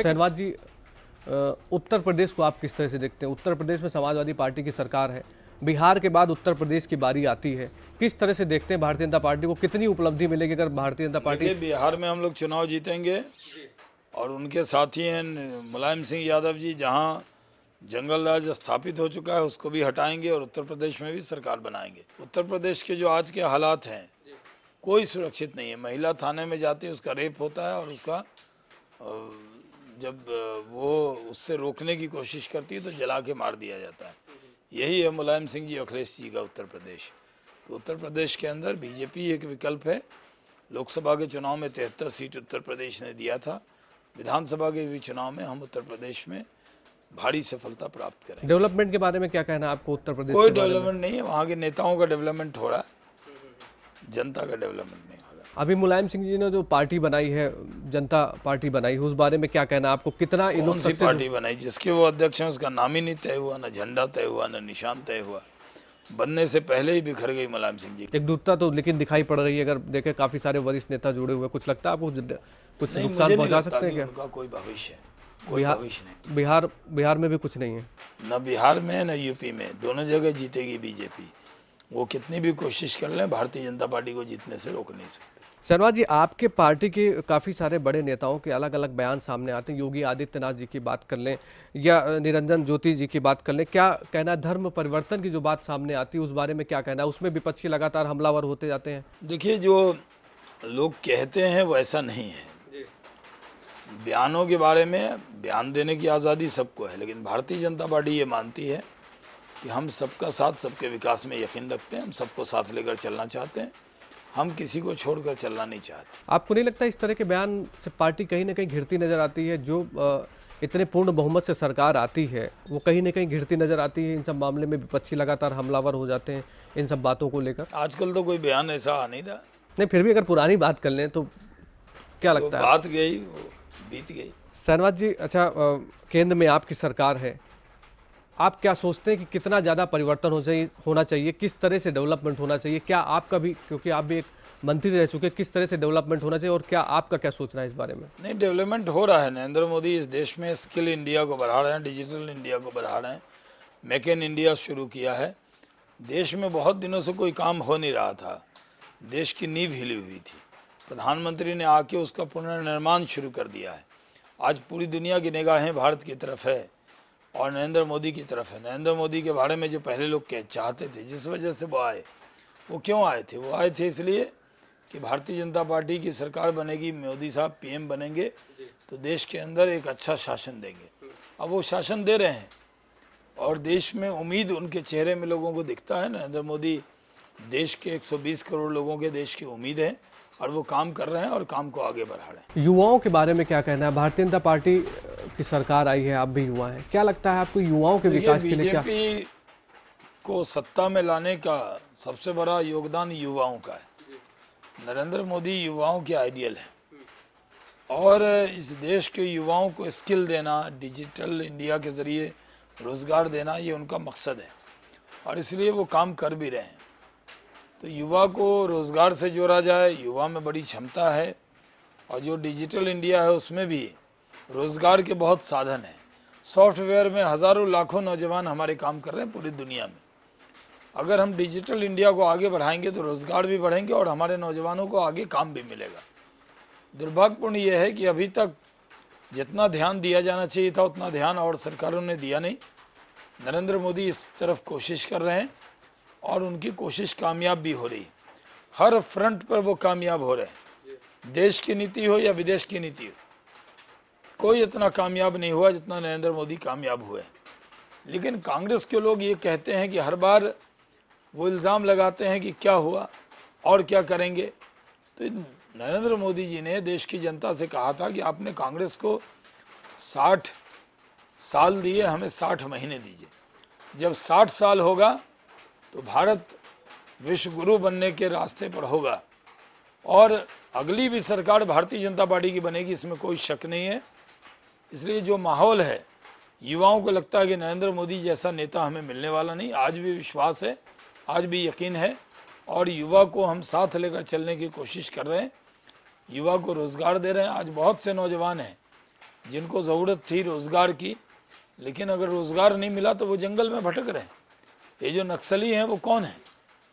शहनवाज जी, उत्तर प्रदेश को आप किस तरह से देखते हैं? उत्तर प्रदेश में समाजवादी पार्टी की सरकार है, बिहार के बाद उत्तर प्रदेश की बारी आती है। किस तरह से देखते हैं भारतीय जनता पार्टी को? कितनी उपलब्धि मिलेगी अगर भारतीय जनता पार्टी? बिहार में हम लोग चुनाव जीतेंगे और उनके साथी हैं मुलायम सिंह यादव जी, जहां जंगल राज स्थापित हो चुका है उसको भी हटाएंगे और उत्तर प्रदेश में भी सरकार बनाएंगे। उत्तर प्रदेश के जो आज के हालात हैं, कोई सुरक्षित नहीं है। महिला थाने में जाती है, उसका रेप होता है और उसका जब वो उससे रोकने की कोशिश करती है तो जला के मार दिया जाता है। यही है मुलायम सिंह जी, अखिलेश जी का उत्तर प्रदेश। तो उत्तर प्रदेश के अंदर बीजेपी एक विकल्प है। लोकसभा के चुनाव में 73 सीट उत्तर प्रदेश ने दिया था। विधानसभा के भी चुनाव में हम उत्तर प्रदेश में भारी सफलता प्राप्त करें। डेवलपमेंट के बारे में क्या कहना है आपको उत्तर प्रदेश? कोई डेवलपमेंट नहीं है, वहाँ के नेताओं का डेवलपमेंट हो रहा है, जनता का डेवलपमेंट नहीं हो रहा। अभी मुलायम सिंह जी ने जो पार्टी बनाई है, जनता पार्टी बनाई, उस बारे में क्या कहना है आपको? कितना कौन सी पार्टी बनाई? जिसके वो अध्यक्ष हैं उसका नाम ही नहीं तय हुआ, न झंडा तय हुआ, न निशान तय हुआ। बनने से पहले ही बिखर गई मुलायम सिंह जी। एकजुटता तो लेकिन दिखाई पड़ रही है, अगर देखें काफी सारे वरिष्ठ नेता जुड़े हुए। कुछ लगता है आपको कुछ नुकसान पहुंचा सकते हैं क्या? उनका कोई भविष्य है, कोई भविष्य नहीं। बिहार में भी कुछ नहीं है? न बिहार में न यूपी में, दोनों जगह जीतेगी बीजेपी। वो कितनी भी कोशिश कर लें, भारतीय जनता पार्टी को जीतने से रोक नहीं सकते। शहनवाज जी, आपके पार्टी के काफ़ी सारे बड़े नेताओं के अलग अलग बयान सामने आते हैं। योगी आदित्यनाथ जी की बात कर लें या निरंजन ज्योति जी की बात कर लें, क्या कहना? धर्म परिवर्तन की जो बात सामने आती है उस बारे में क्या कहना है? उसमें विपक्ष के लगातार हमलावर होते जाते हैं। देखिए, जो लोग कहते हैं वो ऐसा नहीं है। बयानों के बारे में बयान देने की आज़ादी सबको है, लेकिन भारतीय जनता पार्टी ये मानती है कि हम सबका साथ, सबके विकास में यकीन रखते हैं। हम सबको साथ लेकर चलना चाहते हैं, हम किसी को छोड़कर चलना नहीं चाहते। आपको नहीं लगता इस तरह के बयान से पार्टी कहीं ना कहीं घिरती नजर आती है? जो इतने पूर्ण बहुमत से सरकार आती है वो कहीं ना कहीं घिरती नजर आती है। इन सब मामले में विपक्षी लगातार हमलावर हो जाते हैं इन सब बातों को लेकर। आजकल तो कोई बयान ऐसा आ नहीं रहा। नहीं, फिर भी अगर पुरानी बात कर लें तो क्या लगता है? बात गई, वो बीत गई। शहनवाज जी, अच्छा, केंद्र में आपकी सरकार है, आप क्या सोचते हैं कि कितना ज़्यादा परिवर्तन होना चाहिए? किस तरह से डेवलपमेंट होना चाहिए? क्या आपका भी, क्योंकि आप भी एक मंत्री रह चुके, किस तरह से डेवलपमेंट होना चाहिए और क्या आपका क्या सोचना है इस बारे में? नहीं, डेवलपमेंट हो रहा है। नरेंद्र मोदी इस देश में स्किल इंडिया को बढ़ा रहे हैं, डिजिटल इंडिया को बढ़ा रहे हैं, मेक इन इंडिया शुरू किया है। देश में बहुत दिनों से कोई काम हो नहीं रहा था, देश की नींव हिली हुई थी। प्रधानमंत्री ने आके उसका पुनर्निर्माण शुरू कर दिया है। आज पूरी दुनिया की निगाहें भारत की तरफ है और नरेंद्र मोदी की तरफ है। नरेंद्र मोदी के बारे में जो पहले लोग चाहते थे, जिस वजह से वो आए, वो क्यों आए थे? वो आए थे इसलिए कि भारतीय जनता पार्टी की सरकार बनेगी, मोदी साहब पीएम बनेंगे तो देश के अंदर एक अच्छा शासन देंगे। अब वो शासन दे रहे हैं और देश में उम्मीद उनके चेहरे में लोगों को दिखता है। नरेंद्र मोदी देश के 120 करोड़ लोगों के देश की उम्मीद है और वो काम कर रहे हैं और काम को आगे बढ़ा रहे हैं। युवाओं के बारे में क्या कहना है? भारतीय जनता पार्टी की सरकार आई है, आप भी युवा हैं, क्या लगता है आपको युवाओं के विकास के लिए क्या? बीजेपी को सत्ता में लाने का सबसे बड़ा योगदान युवाओं का है। नरेंद्र मोदी युवाओं के आइडियल है और इस देश के युवाओं को स्किल देना, डिजिटल इंडिया के ज़रिए रोज़गार देना, ये उनका मकसद है और इसलिए वो काम कर भी रहे हैं। तो युवा को रोज़गार से जोड़ा जाए, युवा में बड़ी क्षमता है और जो डिजिटल इंडिया है उसमें भी रोज़गार के बहुत साधन हैं। सॉफ्टवेयर में हज़ारों लाखों नौजवान हमारे काम कर रहे हैं पूरी दुनिया में। अगर हम डिजिटल इंडिया को आगे बढ़ाएंगे तो रोज़गार भी बढ़ेंगे और हमारे नौजवानों को आगे काम भी मिलेगा। दुर्भाग्यपूर्ण यह है कि अभी तक जितना ध्यान दिया जाना चाहिए था उतना ध्यान और सरकारों ने दिया नहीं। नरेंद्र मोदी इस तरफ कोशिश कर रहे हैं और उनकी कोशिश कामयाब भी हो रही है। हर फ्रंट पर वो कामयाब हो रहे हैं। देश की नीति हो या विदेश की नीति हो, कोई इतना कामयाब नहीं हुआ जितना नरेंद्र मोदी कामयाब हुए। लेकिन कांग्रेस के लोग ये कहते हैं कि हर बार वो इल्ज़ाम लगाते हैं कि क्या हुआ और क्या करेंगे। तो नरेंद्र मोदी जी ने देश की जनता से कहा था कि आपने कांग्रेस को 60 साल दिए, हमें 60 महीने दीजिए। जब 60 साल होगा तो भारत विश्व गुरु बनने के रास्ते पर होगा और अगली भी सरकार भारतीय जनता पार्टी की बनेगी, इसमें कोई शक नहीं है। इसलिए जो माहौल है, युवाओं को लगता है कि नरेंद्र मोदी जैसा नेता हमें मिलने वाला नहीं। आज भी विश्वास है, आज भी यकीन है और युवा को हम साथ लेकर चलने की कोशिश कर रहे हैं। युवा को रोज़गार दे रहे हैं। आज बहुत से नौजवान हैं जिनको ज़रूरत थी रोज़गार की, लेकिन अगर रोज़गार नहीं मिला तो वो जंगल में भटक रहे हैं। ये जो नक्सली हैं वो कौन है?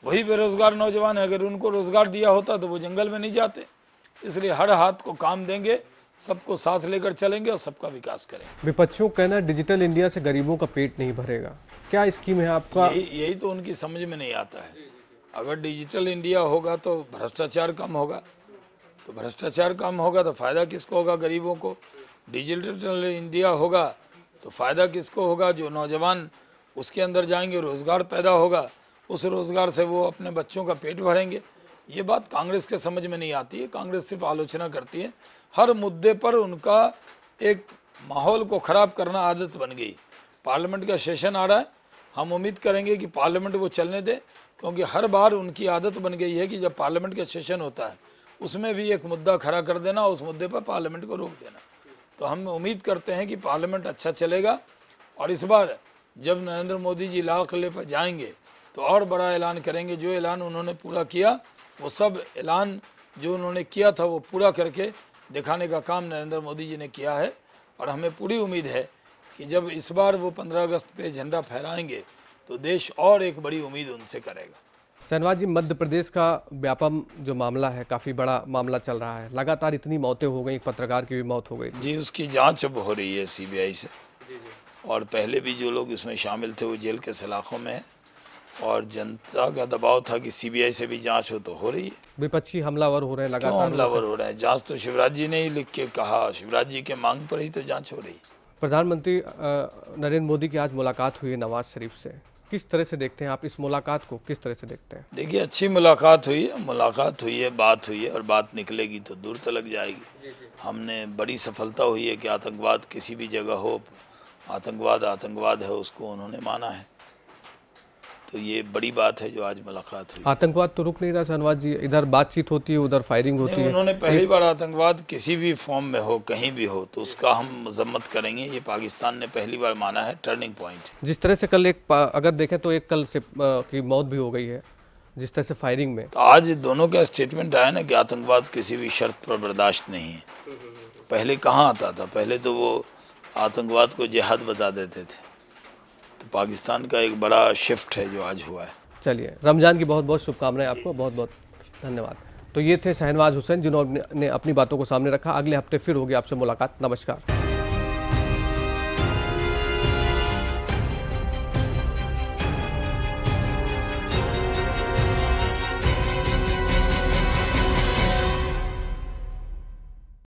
वही बेरोज़गार नौजवान है। अगर उनको रोज़गार दिया होता तो वो जंगल में नहीं जाते। इसलिए हर हाथ को काम देंगे, सबको साथ लेकर चलेंगे और सबका विकास करेंगे। विपक्षियों का कहना डिजिटल इंडिया से गरीबों का पेट नहीं भरेगा। क्या स्कीम है आपका? यही तो उनकी समझ में नहीं आता है। अगर डिजिटल इंडिया होगा तो भ्रष्टाचार कम होगा, तो भ्रष्टाचार कम होगा तो फ़ायदा किसको होगा? गरीबों को। डिजिटल इंडिया होगा तो फ़ायदा किसको होगा? जो नौजवान उसके अंदर जाएंगे, रोज़गार पैदा होगा, उस रोज़गार से वो अपने बच्चों का पेट भरेंगे। ये बात कांग्रेस के समझ में नहीं आती है। कांग्रेस सिर्फ आलोचना करती है। हर मुद्दे पर उनका एक माहौल को ख़राब करना आदत बन गई। पार्लियामेंट का सेशन आ रहा है, हम उम्मीद करेंगे कि पार्लियामेंट वो चलने दे, क्योंकि हर बार उनकी आदत बन गई है कि जब पार्लियामेंट का सेशन होता है उसमें भी एक मुद्दा खड़ा कर देना, उस मुद्दे पर पार्लियामेंट को रोक देना। तो हम उम्मीद करते हैं कि पार्लियामेंट अच्छा चलेगा और इस बार जब नरेंद्र मोदी जी लाल किले पर जाएंगे तो और बड़ा ऐलान करेंगे। जो ऐलान उन्होंने पूरा किया वो सब ऐलान जो उन्होंने किया था वो पूरा करके दिखाने का काम नरेंद्र मोदी जी ने किया है। और हमें पूरी उम्मीद है कि जब इस बार वो 15 अगस्त पे झंडा फहराएंगे तो देश और एक बड़ी उम्मीद उनसे करेगा। शहनवाज जी, मध्य प्रदेश का व्यापम जो मामला है, काफ़ी बड़ा मामला चल रहा है। लगातार इतनी मौतें हो गई, एक पत्रकार की भी मौत हो गई जी। उसकी जांच अब हो रही है सीबीआई से, और पहले भी जो लोग इसमें शामिल थे वो जेल के सलाखों में है, और जनता का दबाव था कि सीबीआई से भी जांच हो, तो हो रही है। विपक्षी हमलावर हो रहे हैं लगातार। हमलावर हो रहे हैं? जांच तो शिवराज जी ने ही लिख के कहा, शिवराज जी के मांग पर ही तो जांच हो रही है। प्रधानमंत्री नरेंद्र मोदी की आज मुलाकात हुई है नवाज शरीफ से। किस तरह से देखते हैं आप इस मुलाकात को? किस तरह से देखते हैं? देखिए, अच्छी मुलाकात हुई है, बात हुई है, और बात निकलेगी तो दूर तक जाएगी। हमने बड़ी सफलता हुई है कि आतंकवाद किसी भी जगह हो, आतंकवाद है, उसको उन्होंने माना है। तो ये बड़ी बात है जो आज मुलाकात हुई। आतंकवाद तो रुक नहीं रहा शहनवाज जी, इधर बातचीत होती है, उधर फायरिंग होती है। उन्होंने पहली बार आतंकवाद किसी भी फॉर्म में हो, कहीं भी हो, तो उसका हम मजम्मत करेंगे। ये पाकिस्तान ने पहली बार माना है, टर्निंग पॉइंट। जिस तरह से कल अगर देखें तो एक कल से की मौत भी हो गई है, जिस तरह से फायरिंग में। तो आज दोनों का स्टेटमेंट आया ना कि आतंकवाद किसी भी शर्त पर बर्दाश्त नहीं है। पहले कहाँ आता था? पहले तो वो आतंकवाद को जिहाद बता देते थे। तो पाकिस्तान का एक बड़ा शिफ्ट है जो आज हुआ है। चलिए, रमज़ान की बहुत बहुत शुभकामनाएं आपको, बहुत बहुत धन्यवाद। तो ये थे शहनवाज हुसैन, जिन्होंने अपनी बातों को सामने रखा। अगले हफ्ते फिर होगी आपसे मुलाकात। नमस्कार।